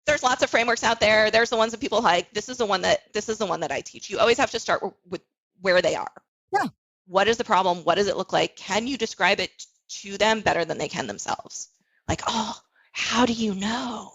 There's lots of frameworks out there. There's the ones that people like. This is the one that I teach. You always have to start with where they are. Yeah. What is the problem? What does it look like? Can you describe it to them better than they can themselves? Like, oh, how do you know?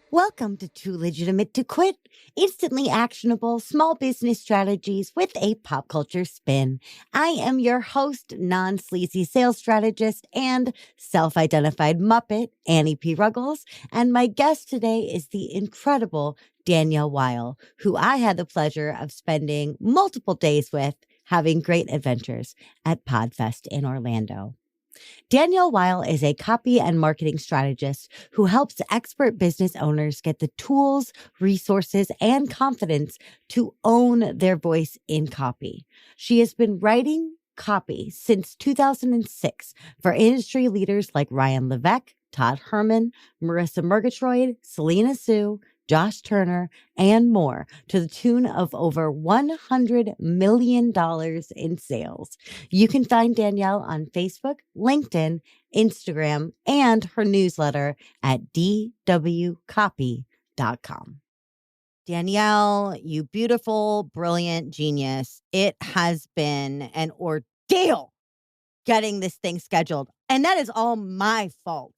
Welcome to Too Legitimate to Quit, instantly actionable small business strategies with a pop culture spin. I am your host, non-sleazy sales strategist and self-identified Muppet, Annie P. Ruggles, and my guest today is the incredible Danielle Weil, who I had the pleasure of spending multiple days with, having great adventures at PodFest in Orlando. Danielle Weil is a copy and marketing strategist who helps expert business owners get the tools, resources, and confidence to own their voice in copy. She has been writing copy since 2006 for industry leaders like Ryan Levesque, Todd Herman, Marissa Murgatroyd, Selena Sue, Josh Turner, and more, to the tune of over $100 million in sales. You can find Danielle on Facebook, LinkedIn, Instagram, and her newsletter at dwcopy.com. Danielle, you beautiful, brilliant genius. It has been an ordeal getting this thing scheduled, and that is all my fault.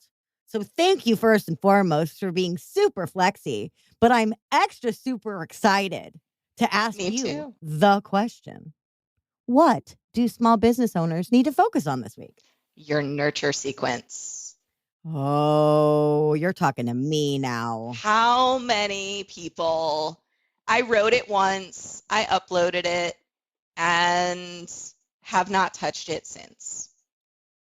So thank you first and foremost for being super flexy, but I'm extra super excited to ask you the question. What do small business owners need to focus on this week? Your nurture sequence. Oh, you're talking to me now. How many people, I wrote it once, I uploaded it, and have not touched it since.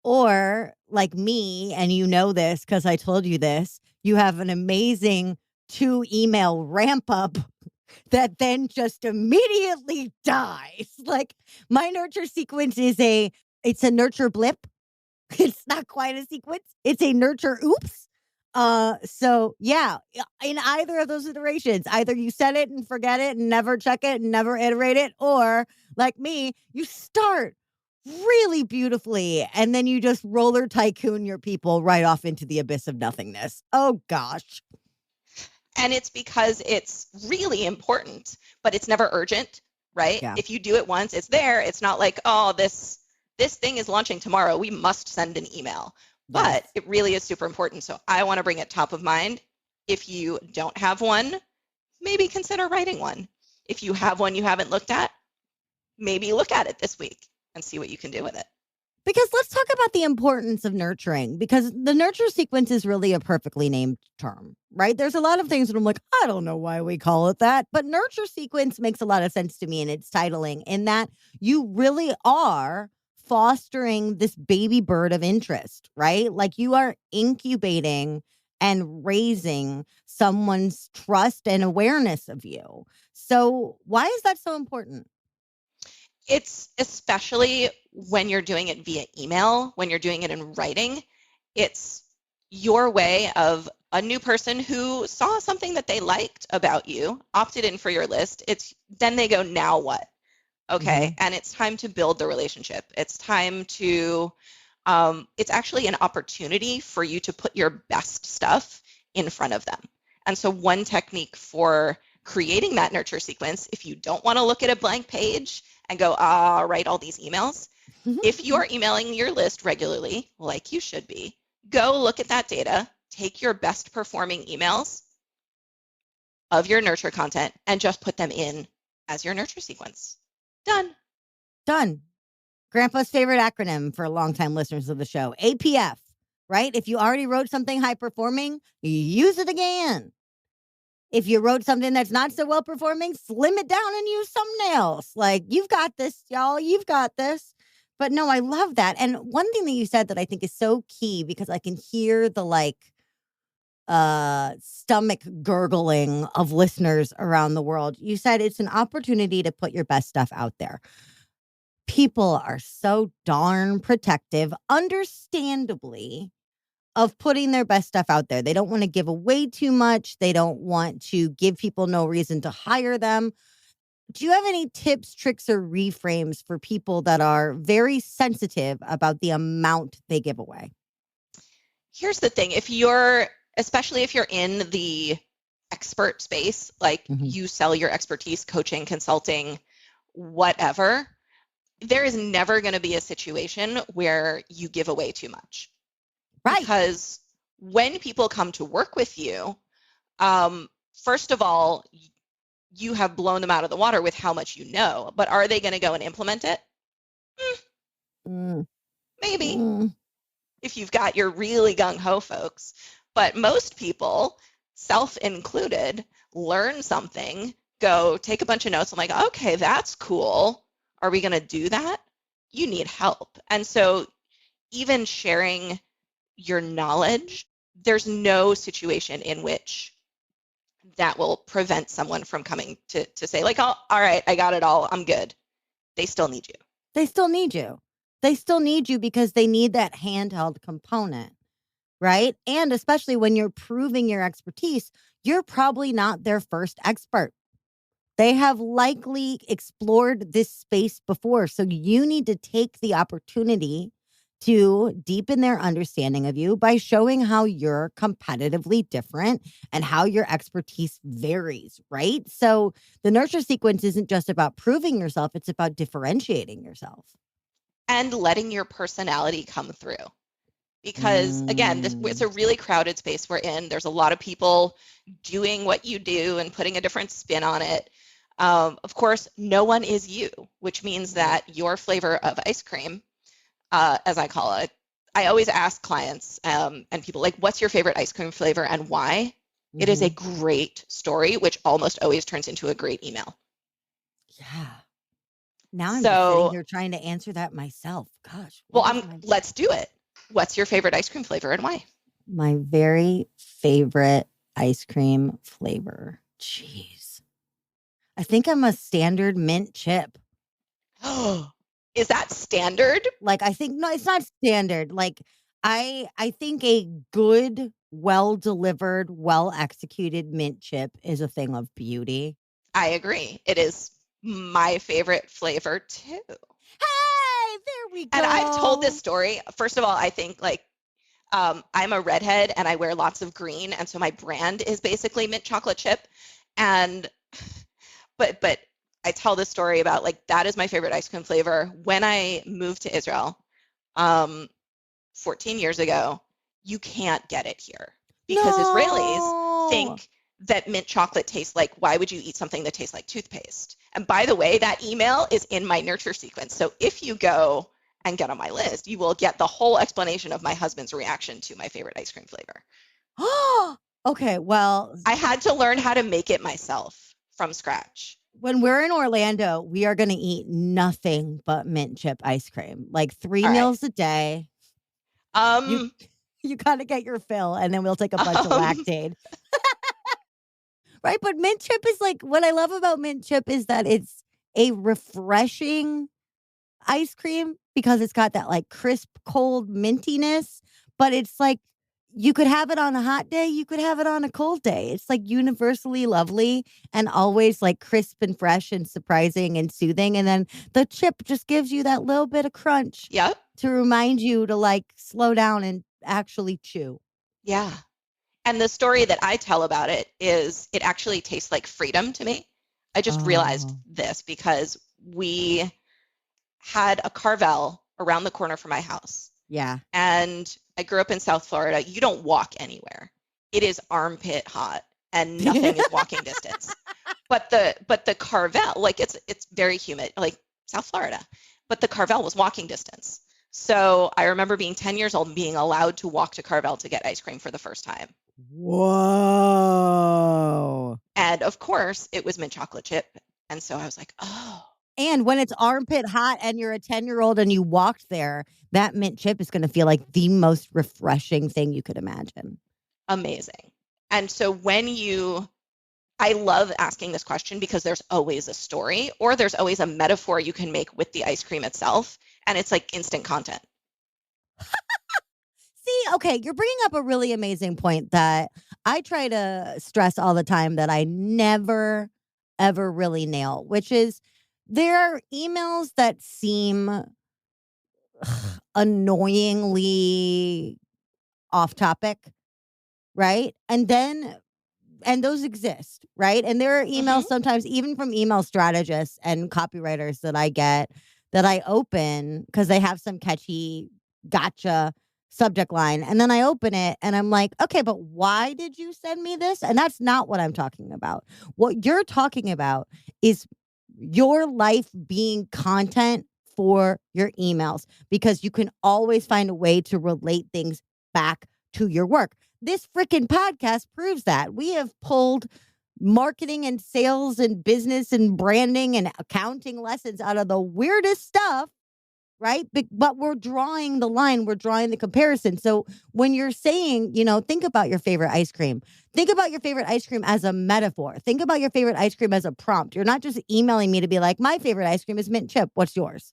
Or like me, and you know this because I told you this, you have an amazing 2-email ramp up that then just immediately dies. Like my nurture sequence is it's a nurture blip. It's not quite a sequence. It's a nurture oops. So yeah, in either of those iterations, either you set it and forget it and never check it and never iterate it, or like me, you start really beautifully and then you just roller tycoon your people right off into the abyss of nothingness. Oh gosh. And it's because it's really important, but it's never urgent, right? Yeah. If you do it once, it's there. It's not like, oh, this thing is launching tomorrow. We must send an email. But it really is super important. So I want to bring it top of mind. If you don't have one, maybe consider writing one. If you have one you haven't looked at, maybe look at it this week and see what you can do with it. Because let's talk about the importance of nurturing, because the nurture sequence is really a perfectly named term, right? There's a lot of things that I'm like, I don't know why we call it that, but nurture sequence makes a lot of sense to me in its titling, in that you really are fostering this baby bird of interest, right? Like you are incubating and raising someone's trust and awareness of you. So why is that so important? It's especially when you're doing it via email, when you're doing it in writing, it's your way of a new person who saw something that they liked about you, opted in for your list. Then they go, now what? Okay. And it's time to build the relationship. It's time to, it's actually an opportunity for you to put your best stuff in front of them. And so one technique for creating that nurture sequence, if you don't want to look at a blank page and go, write all these emails, if you are emailing your list regularly, like you should be, go look at that data, take your best performing emails of your nurture content and just put them in as your nurture sequence. Done. Grandpa's favorite acronym for longtime listeners of the show, APF, right? If you already wrote something high performing, use it again. If you wrote something that's not so well performing, slim it down and use something else. Like, you've got this, y'all. You've got this. But no, I love that. And one thing that you said that I think is so key, because I can hear the stomach gurgling of listeners around the world. You said it's an opportunity to put your best stuff out there. People are so darn protective, understandably, of putting their best stuff out there. They don't want to give away too much. They don't want to give people no reason to hire them. Do you have any tips, tricks, or reframes for people that are very sensitive about the amount they give away? Here's the thing. Especially if you're in the expert space, like you sell your expertise, coaching, consulting, whatever, there is never going to be a situation where you give away too much. Right. Because when people come to work with you, first of all, you have blown them out of the water with how much you know, but are they going to go and implement it? Maybe. If you've got your really gung-ho folks. But most people, self included, learn something, go take a bunch of notes. I'm like, okay, that's cool. Are we going to do that? You need help. And so even sharing your knowledge, there's no situation in which that will prevent someone from coming to say like, oh, all right, I got it all. I'm good. They still need you. They still need you. They still need you because they need that handheld component, right? And especially when you're proving your expertise, you're probably not their first expert. They have likely explored this space before. So you need to take the opportunity to deepen their understanding of you by showing how you're competitively different and how your expertise varies, right? So the nurture sequence isn't just about proving yourself, it's about differentiating yourself. And letting your personality come through. Because again, it's a really crowded space we're in. There's a lot of people doing what you do and putting a different spin on it. Of course, no one is you, which means that your flavor of ice cream, as I call it, I always ask clients and people like, what's your favorite ice cream flavor and why? It is a great story, which almost always turns into a great email. Yeah. Now I'm just sitting here trying to answer that myself. Gosh. Well, let's do it. What's your favorite ice cream flavor and why? My very favorite ice cream flavor. Jeez. I think I'm a standard mint chip. Oh, is that standard? Like, I think, no, it's not standard. Like, I think a good, well-delivered, well-executed mint chip is a thing of beauty. I agree. It is my favorite flavor too. Hey, there we go. And I've told this story. First of all, I think like I'm a redhead and I wear lots of green, and so my brand is basically mint chocolate chip. And but I tell this story about like that is my favorite ice cream flavor. When I moved to Israel 14 years ago, you can't get it here because Israelis think that mint chocolate tastes like, why would you eat something that tastes like toothpaste? And by the way, that email is in my nurture sequence. So if you go and get on my list, you will get the whole explanation of my husband's reaction to my favorite ice cream flavor. Okay, well, I had to learn how to make it myself from scratch. When we're in Orlando, we are going to eat nothing but mint chip ice cream, like 3 meals a day. You got to get your fill, and then we'll take a bunch of Lactaid. Right? But mint chip is like, what I love about mint chip is that it's a refreshing ice cream because it's got that like crisp, cold mintiness, but it's like, you could have it on a hot day. You could have it on a cold day. It's like universally lovely and always like crisp and fresh and surprising and soothing. And then the chip just gives you that little bit of crunch to remind you to like slow down and actually chew. Yeah. And the story that I tell about it is it actually tastes like freedom to me. I just realized this because we had a Carvel around the corner from my house. Yeah. And I grew up in South Florida. You don't walk anywhere. It is armpit hot and nothing is walking distance. But the Carvel, like it's very humid, like South Florida. But the Carvel was walking distance. So I remember being 10 years old and being allowed to walk to Carvel to get ice cream for the first time. Whoa. And of course, it was mint chocolate chip. And so I was like, oh. And when it's armpit hot and you're a 10-year-old and you walked there, that mint chip is going to feel like the most refreshing thing you could imagine. Amazing. And so I love asking this question because there's always a story or there's always a metaphor you can make with the ice cream itself. And it's like instant content. See, okay, you're bringing up a really amazing point that I try to stress all the time that I never, ever really nail, which is there are emails that seem annoyingly off topic, right? And those exist, right? And there are emails sometimes, even from email strategists and copywriters that I get that I open because they have some catchy gotcha subject line. And then I open it and I'm like, okay, but why did you send me this? And that's not what I'm talking about. What you're talking about is your life being content for your emails because you can always find a way to relate things back to your work. This freaking podcast proves that. We have pulled marketing and sales and business and branding and accounting lessons out of the weirdest stuff, right? But we're drawing the line, we're drawing the comparison. So when you're saying, think about your favorite ice cream, think about your favorite ice cream as a metaphor. Think about your favorite ice cream as a prompt. You're not just emailing me to be like, my favorite ice cream is mint chip. What's yours?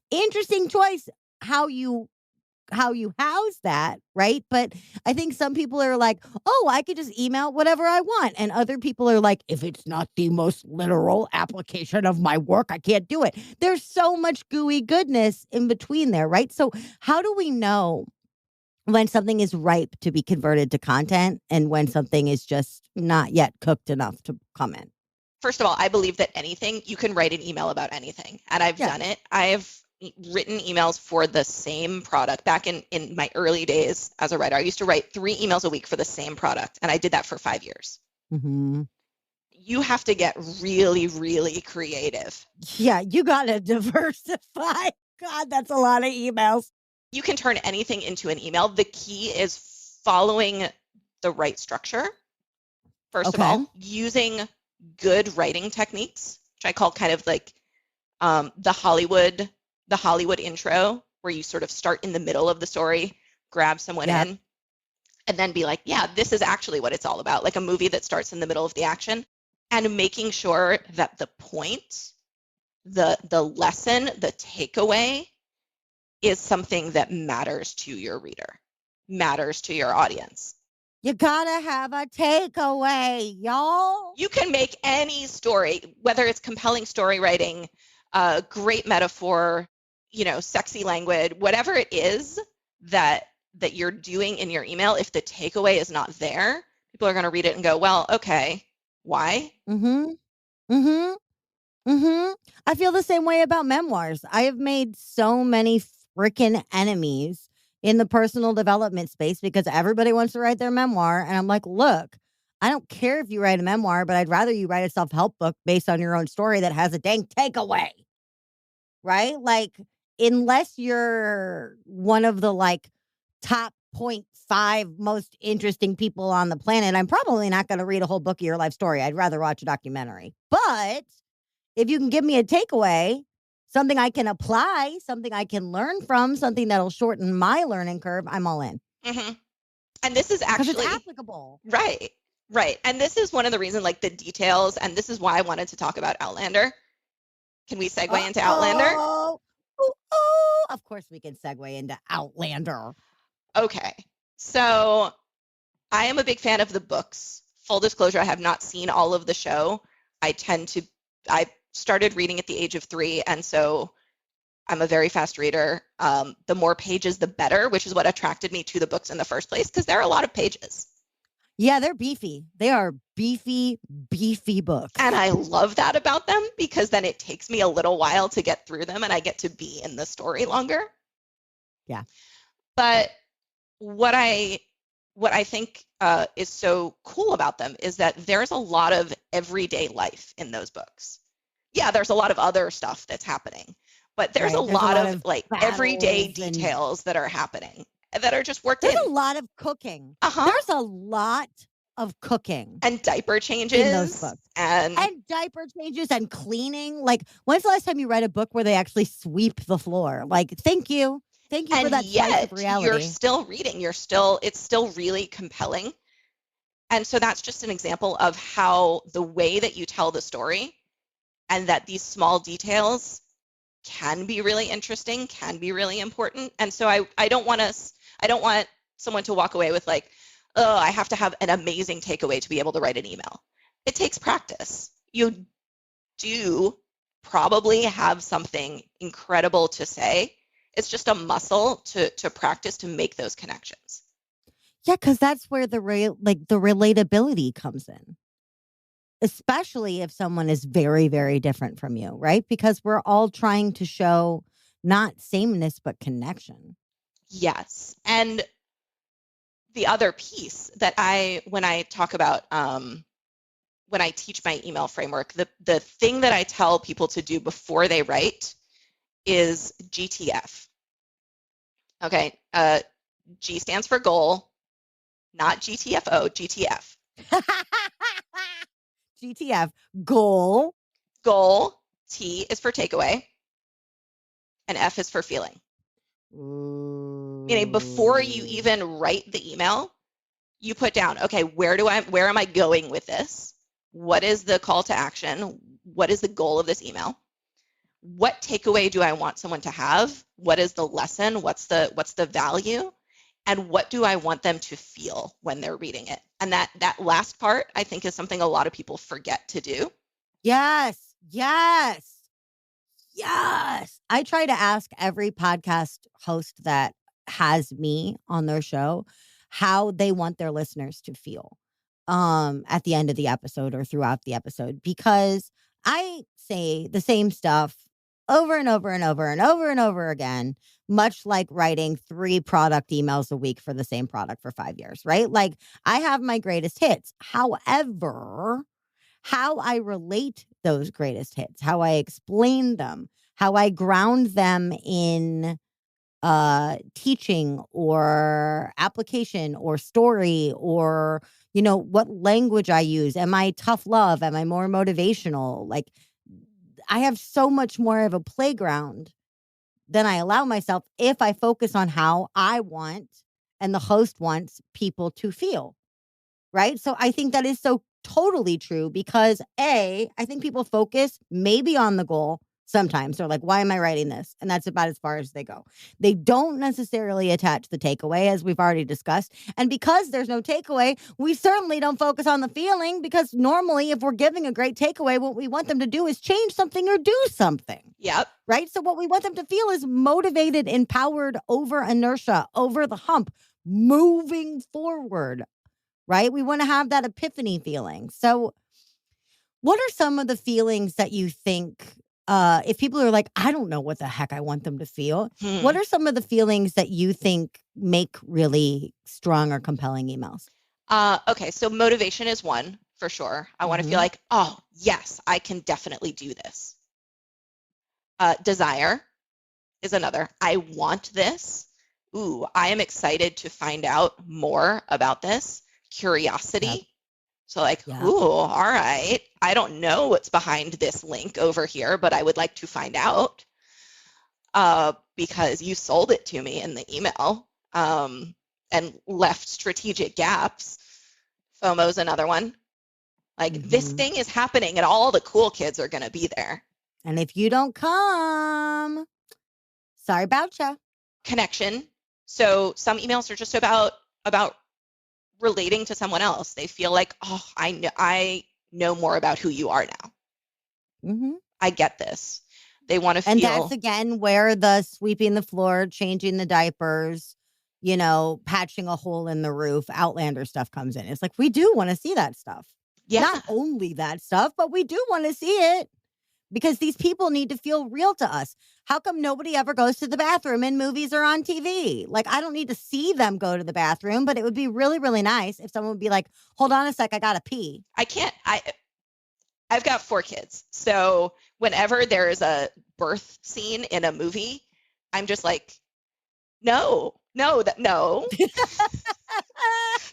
Interesting choice how you house that, right? But I think some people are like, oh, I could just email whatever I want. And other people are like, if it's not the most literal application of my work, I can't do it. There's so much gooey goodness in between there, right? So how do we know when something is ripe to be converted to content and when something is just not yet cooked enough to come in? First of all, I believe that you can write an email about anything. And I've done it. I've written emails for the same product. Back in my early days as a writer, I used to write 3 emails a week for the same product. And I did that for 5 years. Mm-hmm. You have to get really, really creative. Yeah, you got to diversify. God, that's a lot of emails. You can turn anything into an email. The key is following the right structure. First of all, using good writing techniques, which I call kind of like the Hollywood intro, where you sort of start in the middle of the story, grab someone in, and then be like, yeah, this is actually what it's all about, like a movie that starts in the middle of the action, and making sure that the point, the lesson, the takeaway is something that matters to your reader, matters to your audience. You gotta have a takeaway, y'all. You can make any story, whether it's compelling story writing, great metaphor, sexy language, whatever it is that you're doing in your email. If the takeaway is not there, people are going to read it and go, well, okay, why? I feel the same way about memoirs. I have made so many freaking enemies in the personal development space because everybody wants to write their memoir. And I'm like, look, I don't care if you write a memoir, but I'd rather you write a self-help book based on your own story that has a dang takeaway. Right? Like, unless you're one of the top 0.5 most interesting people on the planet, I'm probably not going to read a whole book of your life story. I'd rather watch a documentary. But if you can give me a takeaway, something I can apply, something I can learn from, something that'll shorten my learning curve, I'm all in. Mm-hmm. And this is actually it's applicable. Right. And this is one of the reasons, like the details, and this is why I wanted to talk about Outlander. Can we segue into Outlander? Of course we can segue into Outlander. Okay. So I am a big fan of the books. Full disclosure, I have not seen all of the show. I started reading at the age of 3, and so I'm a very fast reader. The more pages, the better, which is what attracted me to the books in the first place, because there are a lot of pages. Yeah, they're beefy. They are beefy books. And I love that about them because then it takes me a little while to get through them and I get to be in the story longer. Yeah. But what I think is so cool about them is that there's a lot of everyday life in those books. Yeah, there's a lot of other stuff that's happening, but there's a lot of like everyday details that are happening that are just worked in. There's a lot of cooking. There's a lot of cooking. And diaper changes. In those books. And diaper changes and cleaning. Like, when's the last time you read a book where they actually sweep the floor? Like, thank you. Thank you for that slice of reality. You're still reading. It's still really compelling. And so that's just an example of how the way that you tell the story and that these small details can be really interesting, can be really important. And so I don't want someone to walk away with like, oh, I have to have an amazing takeaway to be able to write an email. It takes practice. You do probably have something incredible to say. It's just a muscle to practice to make those connections. Yeah, because that's where the relatability comes in, especially if someone is very, very different from you, right? Because we're all trying to show not sameness, but connection. Yes. And the other piece that when I talk about, when I teach my email framework, the thing that I tell people to do before they write is GTF. Okay. G stands for goal, not GTFO, GTF. GTF, goal. Goal, T is for takeaway, and F is for feeling. Ooh. Meaning before you even write the email, you put down, okay, where am I going with this? What is the call to action? What is the goal of this email? What takeaway do I want someone to have? What is the lesson? What's the value? And what do I want them to feel when they're reading it? And that last part, I think, is something a lot of people forget to do. Yes. Yes. Yes. I try to ask every podcast host that has me on their show how they want their listeners to feel at the end of the episode or throughout the episode, because I say the same stuff over and over and over and over and over again, much like writing 3 product emails a week for the same product for 5 years, right? Like, I have my greatest hits. However, how I relate those greatest hits, how I explain them, how I ground them in teaching or application or story, or what language I use. Am I tough love? Am I more motivational? Like, I have so much more of a playground than I allow myself if I focus on how I want and the host wants people to feel. Right? So I think that is so totally true, because I think people focus maybe on the goal. Sometimes they're like, why am I writing this? And that's about as far as they go. They don't necessarily attach the takeaway, as we've already discussed. And because there's no takeaway, we certainly don't focus on the feeling, because normally if we're giving a great takeaway, what we want them to do is change something or do something. Yep. Right? So what we want them to feel is motivated, empowered, over inertia, over the hump, moving forward. Right? We want to have that epiphany feeling. So what are some of the feelings that you think, if people are like, I don't know what the heck I want them to feel, what are some of the feelings that you think make really strong or compelling emails? Okay, so motivation is one, for sure. I want to feel like, oh, yes, I can definitely do this. Desire is another. I want this. Ooh, I am excited to find out more about this. Curiosity. Yep. So like, ooh, all right. I don't know what's behind this link over here, but I would like to find out because you sold it to me in the email and left strategic gaps. FOMO's another one. Like, this thing is happening and all the cool kids are going to be there. And if you don't come, sorry about you. Connection. So some emails are just about relating to someone else. They feel like, oh, I know more about who you are now. I get this. They want to feel. And that's, again, where the sweeping the floor, changing the diapers, patching a hole in the roof, Outlander stuff comes in. It's like, we do want to see that stuff. Yeah. Not only that stuff, but we do want to see it, because these people need to feel real to us. How come nobody ever goes to the bathroom in movies or on TV? Like, I don't need to see them go to the bathroom, but it would be really, really nice if someone would be like, hold on a sec, I gotta pee. I can't. I've got 4 kids. So whenever there is a birth scene in a movie, I'm just like, no.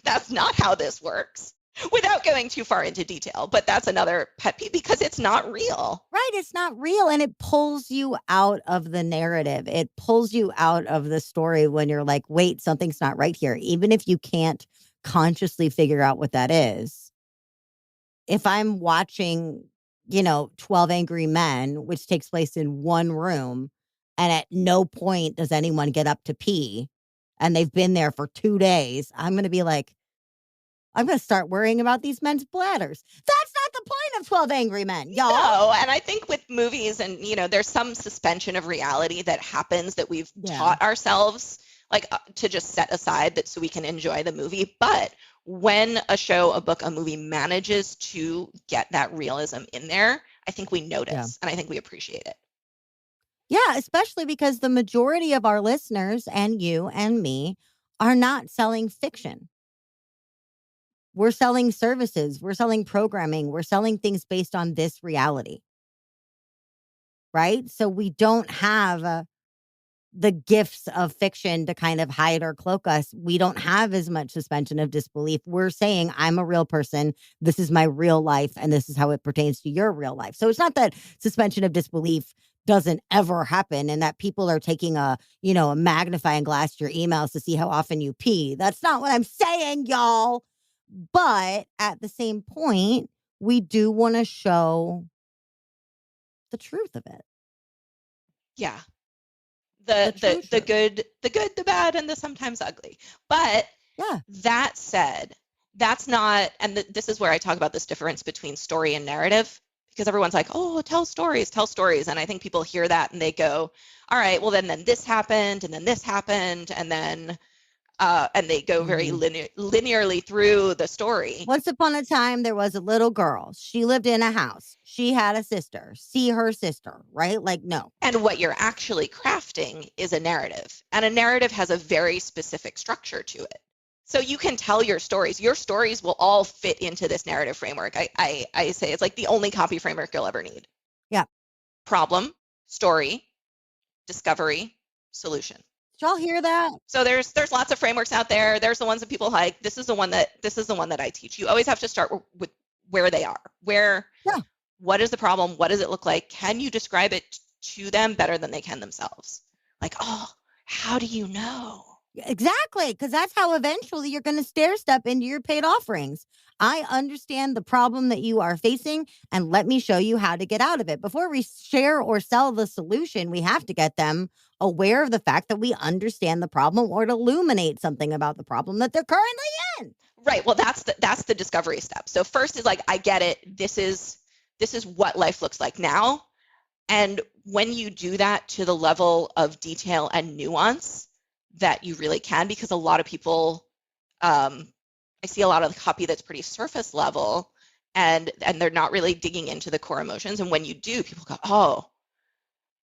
That's not how this works. Without going too far into detail, but that's another pet peeve, because it's not real. Right, it's not real, and it pulls you out of the narrative. It pulls you out of the story when you're like, wait, something's not right here. Even if you can't consciously figure out what that is. If I'm watching, 12 Angry Men, which takes place in one room, and at no point does anyone get up to pee, and they've been there for 2 days, I'm going to be like, I'm going to start worrying about these men's bladders. That's not the point of 12 Angry Men, y'all. No, and I think with movies and, there's some suspension of reality that happens that we've taught ourselves, like to just set aside that so we can enjoy the movie. But when a show, a book, a movie manages to get that realism in there, I think we notice and I think we appreciate it. Yeah, especially because the majority of our listeners and you and me are not selling fiction. We're selling services. We're selling programming. We're selling things based on this reality. Right? So we don't have the gifts of fiction to kind of hide or cloak us. We don't have as much suspension of disbelief. We're saying, I'm a real person. This is my real life. And this is how it pertains to your real life. So it's not that suspension of disbelief doesn't ever happen and that people are taking a magnifying glass to your emails to see how often you pee. That's not what I'm saying, y'all. But at the same point, we do want to show the truth of it. Yeah. The good, the bad, and the sometimes ugly. But that said, that's not, and this is where I talk about this difference between story and narrative, because everyone's like, oh, tell stories. And I think people hear that and they go, all right, well, then this happened, and then this happened, and then and they go very linearly through the story. Once upon a time, there was a little girl. She lived in a house. She had a sister. See her sister, right? Like, no. And what you're actually crafting is a narrative. And a narrative has a very specific structure to it. So you can tell your stories. Your stories will all fit into this narrative framework. I say it's like the only copy framework you'll ever need. Yeah. Problem, story, discovery, solution. Did y'all hear that? So there's lots of frameworks out there. There's the ones that people like. This is the one that I teach. You always have to start with where they are. What is the problem? What does it look like? Can you describe it to them better than they can themselves? Like, oh, how do you know? Exactly, because that's how eventually you're going to stair step into your paid offerings. I understand the problem that you are facing, and let me show you how to get out of it. Before we share or sell the solution, we have to get them aware of the fact that we understand the problem or to illuminate something about the problem that they're currently in. Right. Well, that's the discovery step. So first is like, I get it. This is what life looks like now. And when you do that to the level of detail and nuance that you really can, because a lot of people, I see a lot of the copy that's pretty surface level and they're not really digging into the core emotions. And when you do, people go, oh,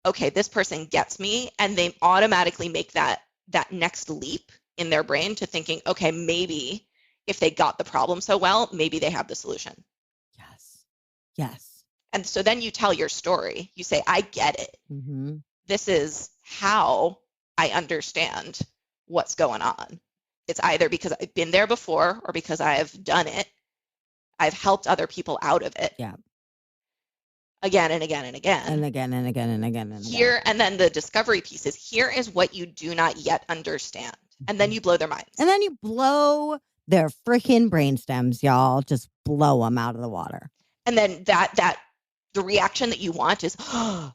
okay, this person gets me. And they automatically make that next leap in their brain to thinking, okay, maybe if they got the problem so well, maybe they have the solution. Yes. And so then you tell your story. You say, I get it. Mm-hmm. This is how I understand what's going on. It's either because I've been there before or because I have done it. I've helped other people out of it. Yeah. Again and again and again. And again and again and again and again. And then the discovery piece is, here is what you do not yet understand. And then you blow their minds. And then you blow their freaking brainstems, y'all. Just blow them out of the water. And then the reaction that you want is, oh,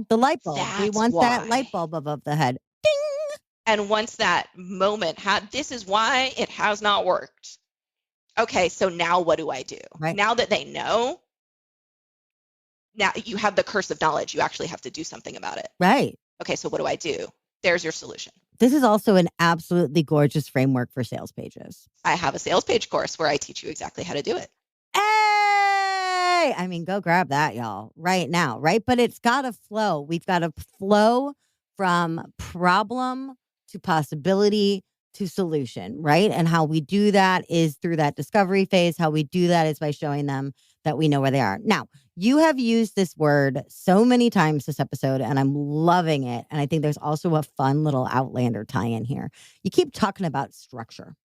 the light bulb. We want that light bulb above the head. Ding! And once that moment, this is why it has not worked. Okay, so now what do I do? Right. Now that they know, now you have the curse of knowledge. You actually have to do something about it. Right. Okay, so what do I do? There's your solution. This is also an absolutely gorgeous framework for sales pages. I have a sales page course where I teach you exactly how to do it. Hey! I mean, go grab that, y'all, right now, right? But it's got to flow. We've got to flow from problem to possibility to solution, right? And how we do that is through that discovery phase. How we do that is by showing them that we know where they are. Now, you have used this word so many times this episode, and I'm loving it. And I think there's also a fun little Outlander tie-in here. You keep talking about structure.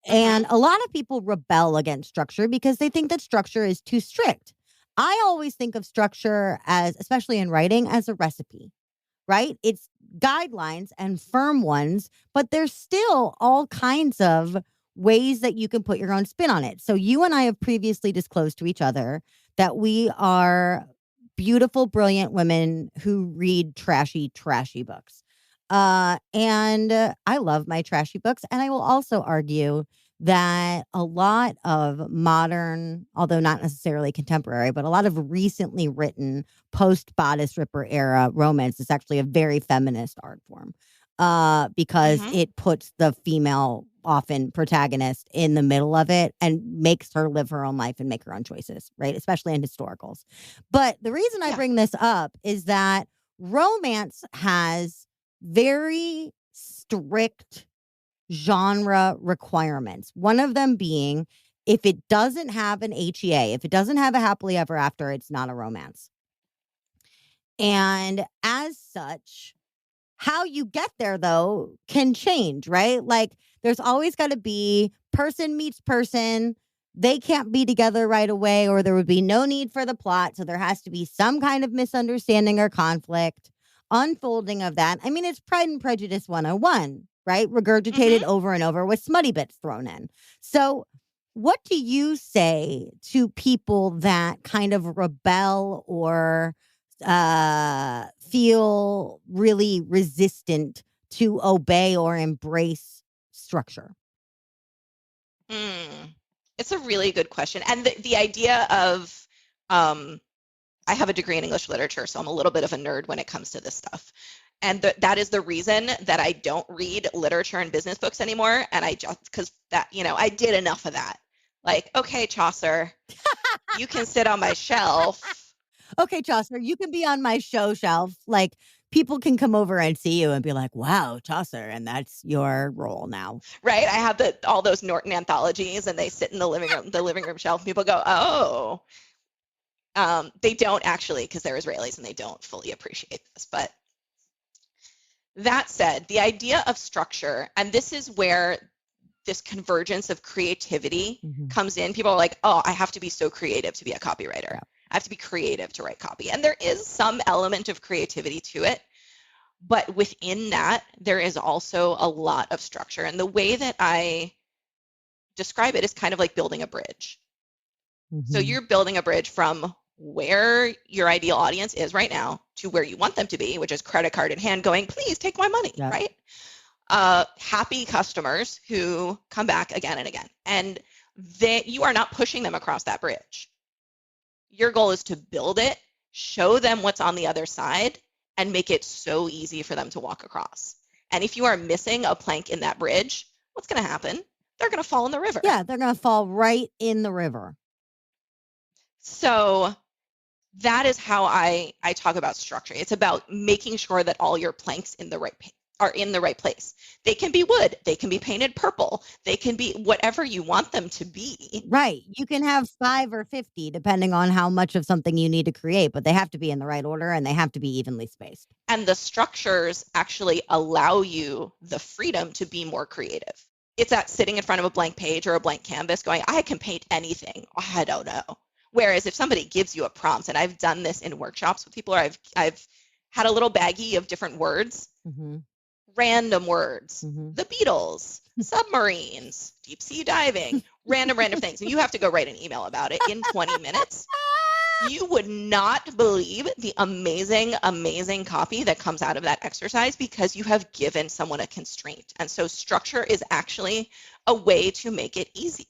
And a lot of people rebel against structure because they think that structure is too strict. I always think of structure as, especially in writing, as a recipe, right? It's guidelines and firm ones, but there's still all kinds of ways that you can put your own spin on it. So you and I have previously disclosed to each other that we are beautiful, brilliant women who read trashy books. And I love my trashy books. And I will also argue that a lot of modern, although not necessarily contemporary, but a lot of recently written post bodice ripper era romance is actually a very feminist art form, because it puts the female often protagonist in the middle of it and makes her live her own life and make her own choices, right? Especially in historicals. But the reason I bring this up is that romance has very strict genre requirements. One of them being, if it doesn't have an HEA, if it doesn't have a happily ever after, it's not a romance. And as such, how you get there, though, can change, right? Like, there's always got to be person meets person. They can't be together right away, or there would be no need for the plot. So there has to be some kind of misunderstanding or conflict, unfolding of that. I mean, it's Pride and Prejudice 101, right? Regurgitated over and over with smutty bits thrown in. So, what do you say to people that kind of rebel or feel really resistant to obey or embrace structure? It's a really good question. And the idea of, I have a degree in English literature, so I'm a little bit of a nerd when it comes to this stuff. And that is the reason that I don't read literature and business books anymore. And I just, because that, I did enough of that. Like, okay, Chaucer, you can sit on my shelf. Okay, Chaucer, you can be on my show shelf. Like, people can come over and see you and be like, wow, Chaucer, and that's your role now. Right? I have all those Norton anthologies, and they sit in the living room shelf. And people go, oh. They don't actually, because they're Israelis and they don't fully appreciate this. But that said, the idea of structure, and this is where this convergence of creativity comes in. People are like, oh, I have to be so creative to be a copywriter. Yeah. I have to be creative to write copy. And there is some element of creativity to it. But within that, there is also a lot of structure. And the way that I describe it is kind of like building a bridge. So you're building a bridge from where your ideal audience is right now to where you want them to be, which is credit card in hand going, please take my money, right? Happy customers who come back again and again. And you are not pushing them across that bridge. Your goal is to build it, show them what's on the other side, and make it so easy for them to walk across. And if you are missing a plank in that bridge, what's going to happen? They're going to fall in the river. Yeah, they're going to fall right in the river. So that is how I talk about structure. It's about making sure that all your planks are in the right place. They can be wood. They can be painted purple. They can be whatever you want them to be. Right. You can have 5 or 50 depending on how much of something you need to create, but they have to be in the right order and they have to be evenly spaced. And the structures actually allow you the freedom to be more creative. It's at sitting in front of a blank page or a blank canvas going, I can paint anything. I don't know. Whereas if somebody gives you a prompt, and I've done this in workshops with people, or I've had a little baggie of different words, random words, the Beatles, submarines, deep sea diving, random things. And you have to go write an email about it in 20 minutes. You would not believe the amazing copy that comes out of that exercise because you have given someone a constraint. And so structure is actually a way to make it easier,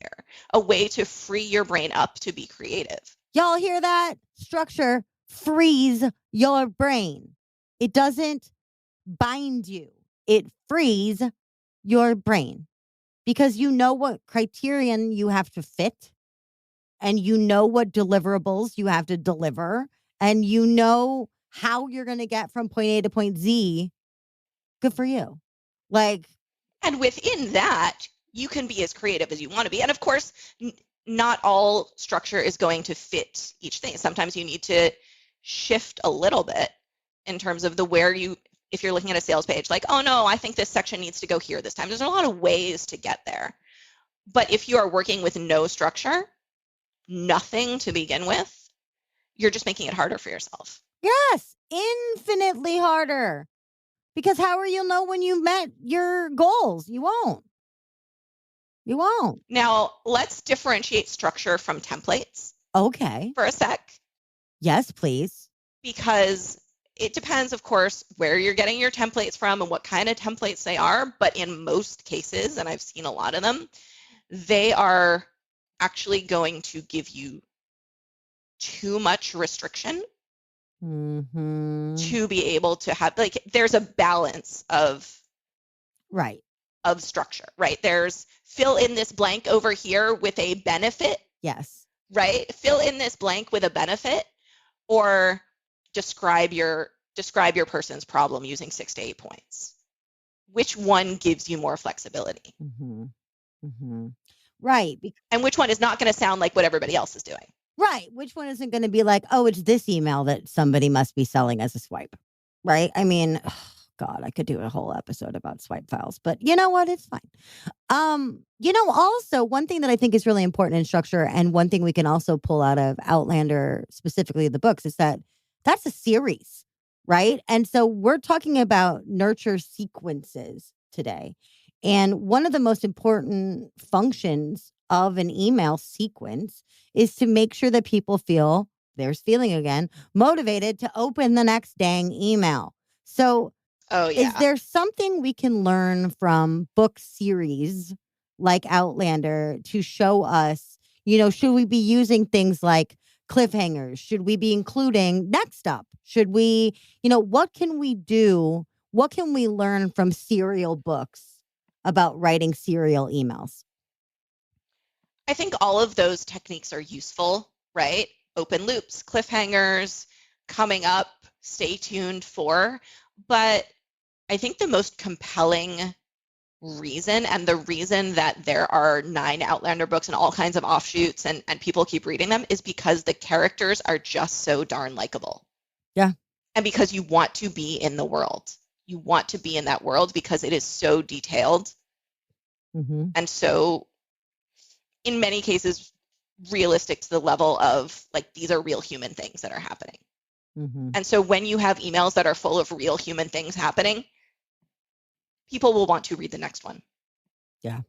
a way to free your brain up to be creative. Y'all hear that? Structure frees your brain. It doesn't bind you. It frees your brain because you know what criterion you have to fit. And you know what deliverables you have to deliver. And you know how you're going to get from point A to point Z. Good for you. And within that, you can be as creative as you want to be. And of course, not all structure is going to fit each thing. Sometimes you need to shift a little bit in terms of if you're looking at a sales page, like, oh no, I think this section needs to go here this time. There's a lot of ways to get there. But if you are working with no structure, nothing to begin with, you're just making it harder for yourself. Yes, infinitely harder. Because how are you know when you've met your goals? You won't. You won't. Now, let's differentiate structure from templates Okay. for a sec, Yes, please. because it depends, of course, where you're getting your templates from and what kind of templates they are. But in most cases, and I've seen a lot of them, they are actually going to give you too much restriction Mm-hmm. to be able to have, like, there's a balance Right. of structure, right? There's fill in this blank over here with a benefit, Yes. right? Fill in this blank with a benefit, or describe your person's problem using 6 to 8 points. Which one gives you more flexibility? Mm-hmm. Mm-hmm. Right. And which one is not going to sound like what everybody else is doing? Right. Which one isn't going to be like, oh, it's this email that somebody must be selling as a swipe? Right. I mean, God, I could do a whole episode about swipe files, but you know what? It's fine. Also one thing that I think is really important in structure, and one thing we can also pull out of Outlander, specifically the books, is that that's a series, right? And so we're talking about nurture sequences today. And one of the most important functions of an email sequence is to make sure that people feel, there's feeling again, motivated to open the next dang email. So Oh, is yeah. there something we can learn from book series like Outlander to show us, should we be using things like cliffhangers? Should we be including next up? Should we, what can we do? What can we learn from serial books about writing serial emails? I think all of those techniques are useful, right? Open loops, cliffhangers, coming up, stay tuned for. But I think the most compelling reason, and the reason that there are 9 Outlander books and all kinds of offshoots, and people keep reading them, is because the characters are just so darn likable. Yeah. And because you want to be in the world. You want to be in that world because it is so detailed, Mm-hmm. and so, in many cases, realistic to the level of, like, these are real human things that are happening. Mm-hmm. And so when you have emails that are full of real human things happening, people will want to read the next one. Yeah.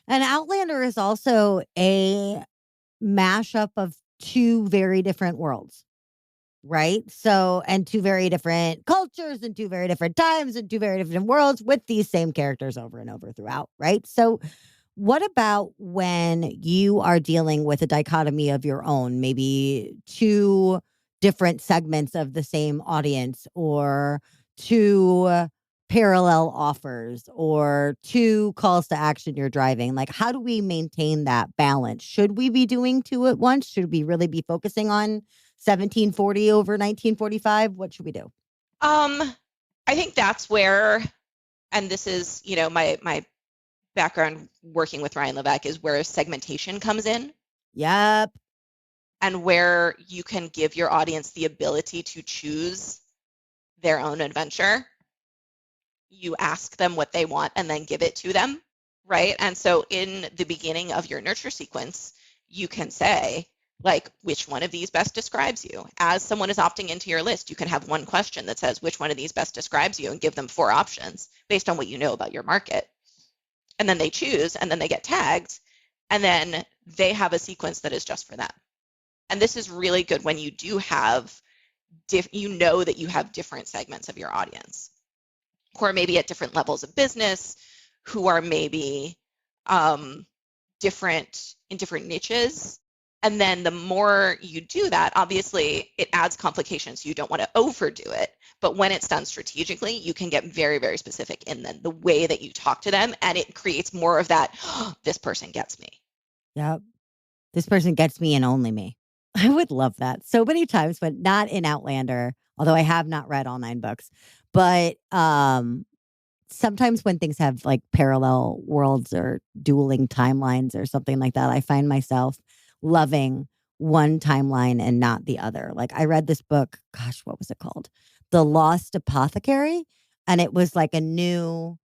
And Outlander is also a mashup of two very different worlds, right? So, and two very different cultures and two very different times and two very different worlds with these same characters over and over throughout, right? So, what about when you are dealing with a dichotomy of your own, maybe two different segments of the same audience, or two parallel offers, or two calls to action you're driving? Like, how do we maintain that balance? Should we be doing two at once? Should we really be focusing on 1740 over 1945? What should we do? I think that's where, and this is, my background working with Ryan Levesque, is where segmentation comes in, Yep. and where you can give your audience the ability to choose their own adventure. You ask them what they want and then give it to them, right? And so in the beginning of your nurture sequence, you can say, like, which one of these best describes you? As someone is opting into your list, you can have one question that says, which one of these best describes you, and give them 4 options based on what you know about your market. And then they choose, and then they get tagged, and then they have a sequence that is just for them. And this is really good when you do have, that you have different segments of your audience, who are maybe at different levels of business, who are maybe different in different niches. And then the more you do that, obviously it adds complications. You don't want to overdo it. But when it's done strategically, you can get very, very specific in the way that you talk to them. And it creates more of that, oh, this person gets me. Yep. This person gets me and only me. I would love that so many times, but not in Outlander, although I have not read all 9 books. But sometimes when things have like parallel worlds or dueling timelines or something like that, I find myself loving one timeline and not the other. Like, I read this book, gosh, what was it called? The Lost Apothecary. And it was like a new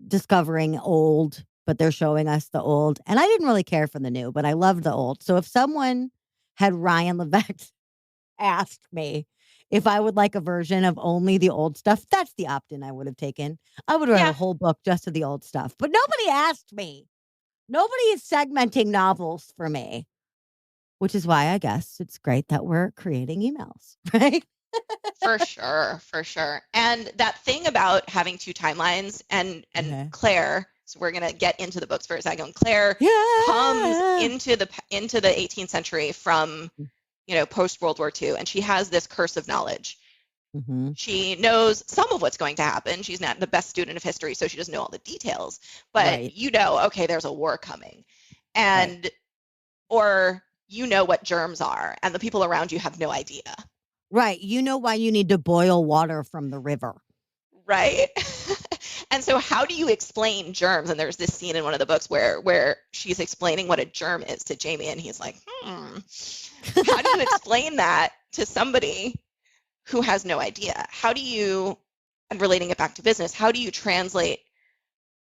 discovering old, but they're showing us the old. And I didn't really care for the new, but I loved the old. So if someone had Ryan Levesque asked me if I would like a version of only the old stuff, that's the opt-in I would have taken. I would write a Yeah, whole book just of the old stuff. But nobody asked me. Nobody is segmenting novels for me, which is why I guess it's great that we're creating emails, right? for sure, for sure. And that thing about having two timelines and Okay. Claire, so we're gonna get into the books for a second. Claire comes Yeah. into the 18th century from post World War II, and she has this curse of knowledge. Mhm. She knows some of what's going to happen. She's not the best student of history, so she doesn't know all the details. But Right. okay, there's a war coming, Right. and or what germs are, and the people around you have no idea. Right. You know why you need to boil water from the river. Right. And so how do you explain germs? And there's this scene in one of the books where she's explaining what a germ is to Jamie, and he's like, how do you explain that to somebody who has no idea? How do you, and relating it back to business, how do you translate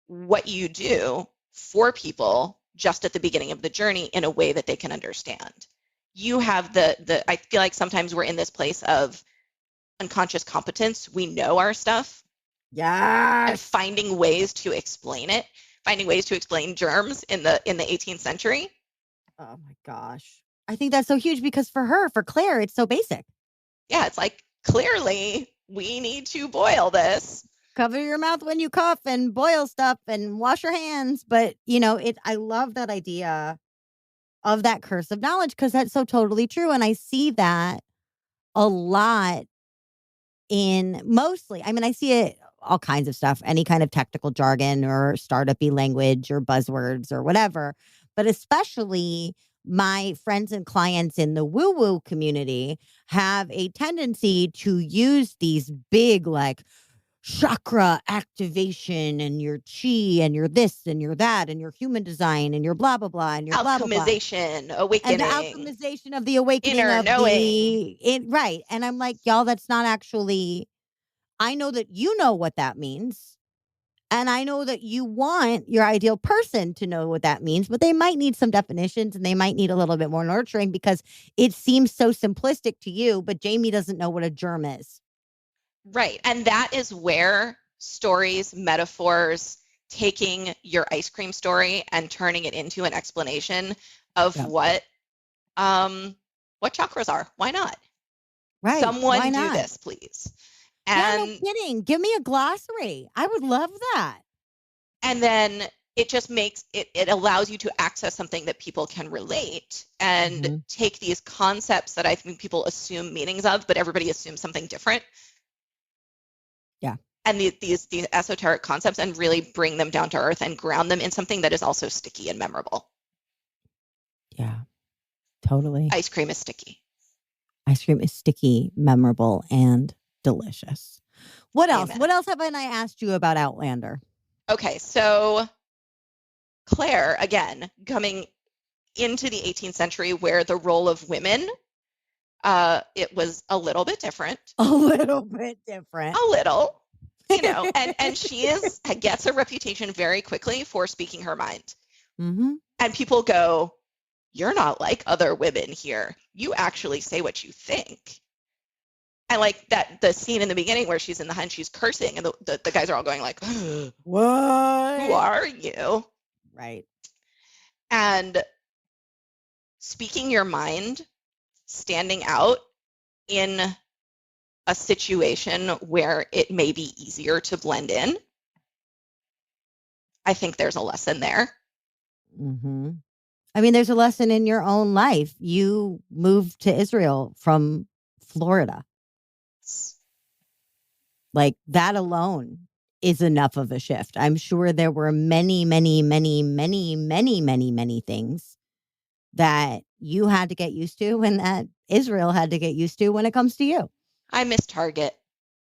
what you do for people just at the beginning of the journey in a way that they can understand? You have I feel like sometimes we're in this place of unconscious competence. We know our stuff, and Yes. finding ways to explain it, finding ways to explain germs in the 18th century. Oh my gosh. I think that's so huge because for Claire, it's so basic. Yeah, it's like, clearly we need to boil this. Cover your mouth when you cough and boil stuff and wash your hands. But, I love that idea of that curse of knowledge because that's so totally true. And I see that a lot I see it all kinds of stuff, any kind of technical jargon or startup-y language or buzzwords or whatever. But especially my friends and clients in the woo-woo community have a tendency to use these big, like, chakra activation and your chi and your this and your that and your human design and your blah blah blah and your blah blah blah Alchemization, and the awakening, alchemization of the awakening inner of knowing. right. And I'm like, y'all, that's not actually. I know that you know what that means. And I know that you want your ideal person to know what that means, but they might need some definitions and they might need a little bit more nurturing because it seems so simplistic to you, but Jamie doesn't know what a germ is. Right. And that is where stories, metaphors, taking your ice cream story and turning it into an explanation of Yeah. what chakras are. Why not? Right. Why Someone do not? this, please. Yeah, no And kidding. Give me a glossary. I would love that. then it just makes it allows you to access something that people can relate and Mhm. take these concepts that I think people assume meanings of, but everybody assumes something different. Yeah. And these esoteric concepts, and really bring them down to earth and ground them in something that is also sticky and memorable. Yeah. Totally. Ice cream is sticky. Ice cream is sticky, memorable, and delicious. What else? Amen. What else haven't I asked you about Outlander? Okay, so Claire, again, coming into the 18th century where the role of women, it was a little bit different. A little bit different. A little, and she gets a reputation very quickly for speaking her mind. Mm-hmm. And people go, "You're not like other women here. You actually say what you think." And like the scene in the beginning where she's in the hunt, she's cursing, and the guys are all going like, What? "Who are you?" Right. And speaking your mind, standing out in a situation where it may be easier to blend in. I think there's a lesson there. Mm-hmm. I mean, there's a lesson in your own life. You moved to Israel from Florida. Like that alone is enough of a shift. I'm sure there were many, many, many, many, many, many, many things that you had to get used to and that Israel had to get used to when it comes to you. I miss Target.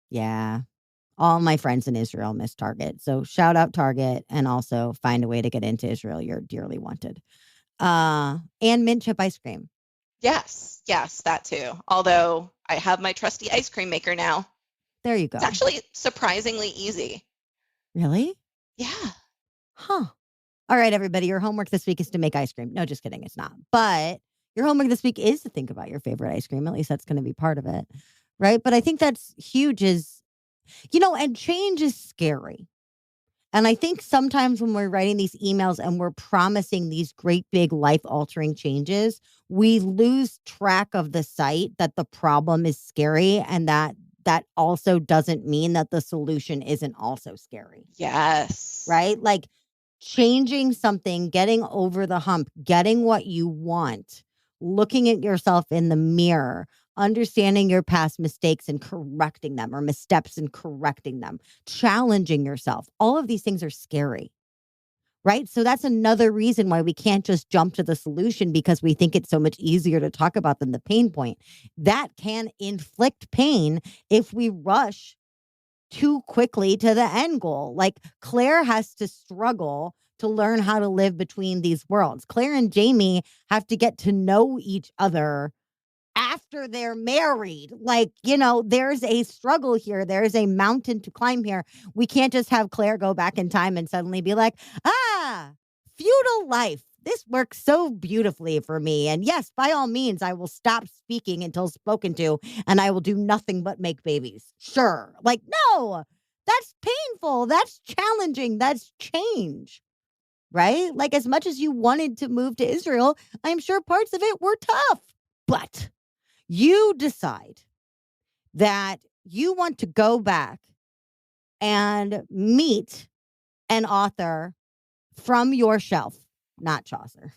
Yeah. All my friends in Israel miss Target. So shout out Target and also find a way to get into Israel. You're dearly wanted. And mint chip ice cream. Yes, that too. Although I have my trusty ice cream maker now. There you It's go. actually surprisingly easy. Really? Yeah. Huh. All right, everybody. Your homework this week is to make ice cream. No, just kidding. It's not. But your homework this week is to think about your favorite ice cream. At least that's going to be part of it. right? But I think that's huge and change is scary. And I think sometimes when we're writing these emails and we're promising these great big life altering changes, we lose track of the sight that the problem is scary, and that also doesn't mean that the solution isn't also scary. Yes. Right? Like changing something, getting over the hump, getting what you want, looking at yourself in the mirror, understanding your past mistakes and correcting them, or missteps and correcting them, challenging yourself. All of these things are scary. Right. So that's another reason why we can't just jump to the solution because we think it's so much easier to talk about than the pain point. That can inflict pain if we rush too quickly to the end goal. Like Claire has to struggle to learn how to live between these worlds. Claire and Jamie have to get to know each other after they're married. Like, there's a struggle here. There's a mountain to climb here. We can't just have Claire go back in time and suddenly be like, feudal life. This works so beautifully for me. And yes, by all means, I will stop speaking until spoken to, and I will do nothing but make babies. Sure. Like, no, that's painful. That's challenging. That's change. Right? Like, as much as you wanted to move to Israel, I'm sure parts of it were tough. But you decide that you want to go back and meet an author from your shelf, not Chaucer,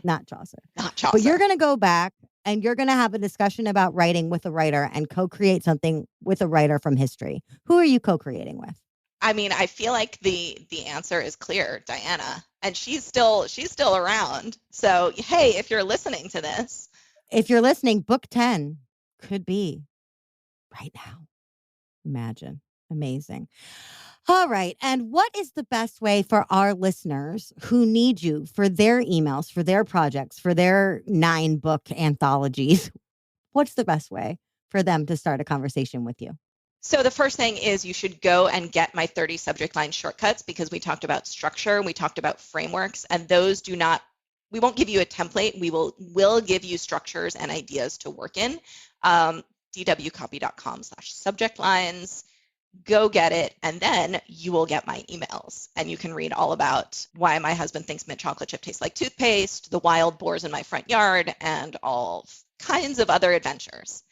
not Chaucer, Not Chaucer. but you're going to go back and you're going to have a discussion about writing with a writer and co-create something with a writer from history. Who are you co-creating with? I mean, I feel like the answer is clear, Diana, and she's still around. So, hey, if you're listening to this, if you're listening, book 10 could be right now. Imagine. Amazing. All right. And what is the best way for our listeners who need you for their emails, for their projects, for their 9-book anthologies? What's the best way for them to start a conversation with you? So the first thing is you should go and get my 30 subject line shortcuts, because we talked about structure, we talked about frameworks, and those we won't give you a template. We will give you structures and ideas to work in. dwcopy.com/subject lines. Go get it, and then you will get my emails, and you can read all about why my husband thinks mint chocolate chip tastes like toothpaste, the wild boars in my front yard, and all kinds of other adventures.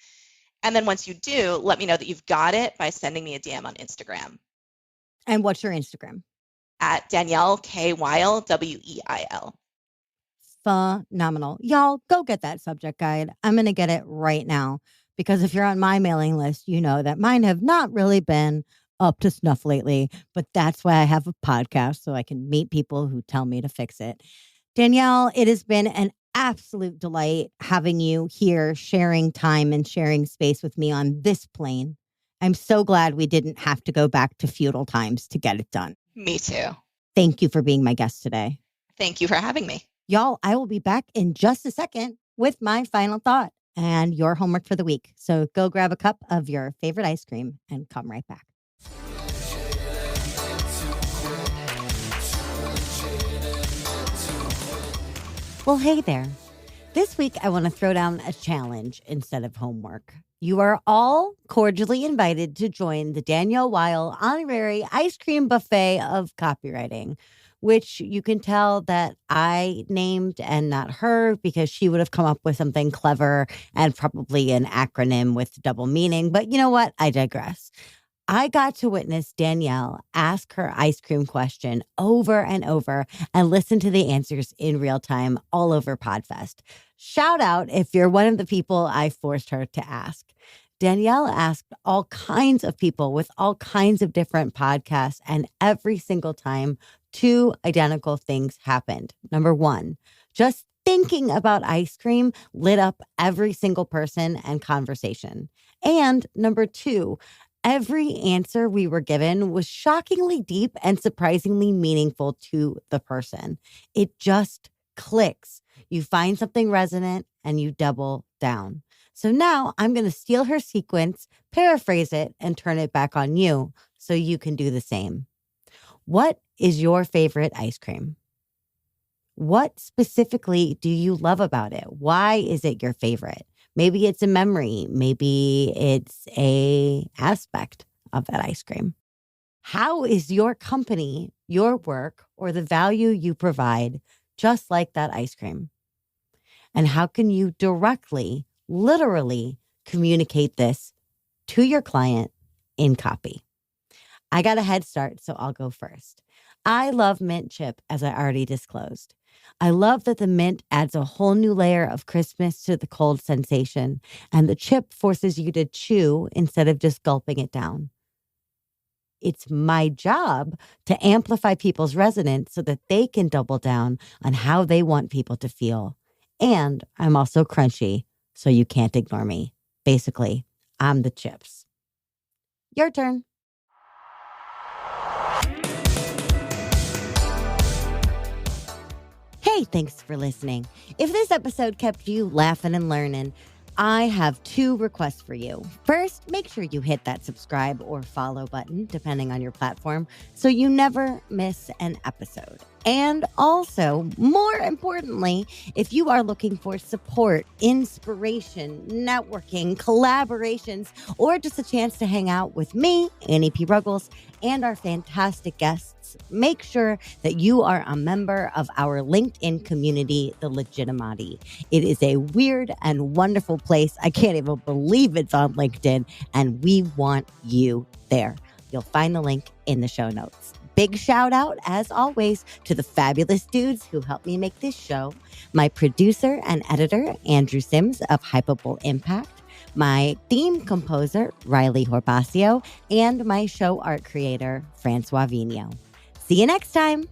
And then once you do, let me know that you've got it by sending me a DM on Instagram. And what's your Instagram? At Danielle K. Weil, Weil. Phenomenal. Y'all, go get that subject guide. I'm going to get it right now, because if you're on my mailing list, you know that mine have not really been up to snuff lately, but that's why I have a podcast, so I can meet people who tell me to fix it. Danielle, it has been an absolute delight having you here, sharing time and sharing space with me on this plane. I'm so glad we didn't have to go back to feudal times to get it done. Me too. Thank you for being my guest today. Thank you for having me. Y'all, I will be back in just a second with my final thought and your homework for the week. So go grab a cup of your favorite ice cream and come right back. Well, hey there. This week, I want to throw down a challenge instead of homework. You are all cordially invited to join the Danielle Weil Honorary Ice Cream Buffet of Copywriting, which you can tell that I named and not her, because she would have come up with something clever and probably an acronym with double meaning. But you know what? I digress. I got to witness Danielle ask her ice cream question over and over and listen to the answers in real time all over Podfest. Shout out if you're one of the people I forced her to ask. Danielle asked all kinds of people with all kinds of different podcasts, and every single time, 2 identical things happened. Number 1, just thinking about ice cream lit up every single person and conversation. And number 2, every answer we were given was shockingly deep and surprisingly meaningful to the person. It just clicks. You find something resonant and you double down. So now I'm going to steal her sequence, paraphrase it, and turn it back on you so you can do the same. What is your favorite ice cream? What specifically do you love about it? Why is it your favorite? Maybe it's a memory. Maybe it's a aspect of that ice cream. How is your company, your work, or the value you provide just like that ice cream? And how can you directly, literally communicate this to your client in copy? I got a head start, so I'll go first. I love mint chip, as I already disclosed. I love that the mint adds a whole new layer of crispness to the cold sensation, and the chip forces you to chew instead of just gulping it down. It's my job to amplify people's resonance so that they can double down on how they want people to feel. And I'm also crunchy, so you can't ignore me. Basically, I'm the chips. Your turn. Hey, thanks for listening. If this episode kept you laughing and learning, I have 2 requests for you. First, make sure you hit that subscribe or follow button, depending on your platform, so you never miss an episode. And also, more importantly, if you are looking for support, inspiration, networking, collaborations, or just a chance to hang out with me, Annie P. Ruggles, and our fantastic guests, make sure that you are a member of our LinkedIn community, The Legitimati. It is a weird and wonderful place. I can't even believe it's on LinkedIn, and we want you there. You'll find the link in the show notes. Big shout out, as always, to the fabulous dudes who helped me make this show. My producer and editor, Andrew Sims of Hypable Impact. My theme composer, Riley Horbasio. And my show art creator, Francois Vigneault. See you next time.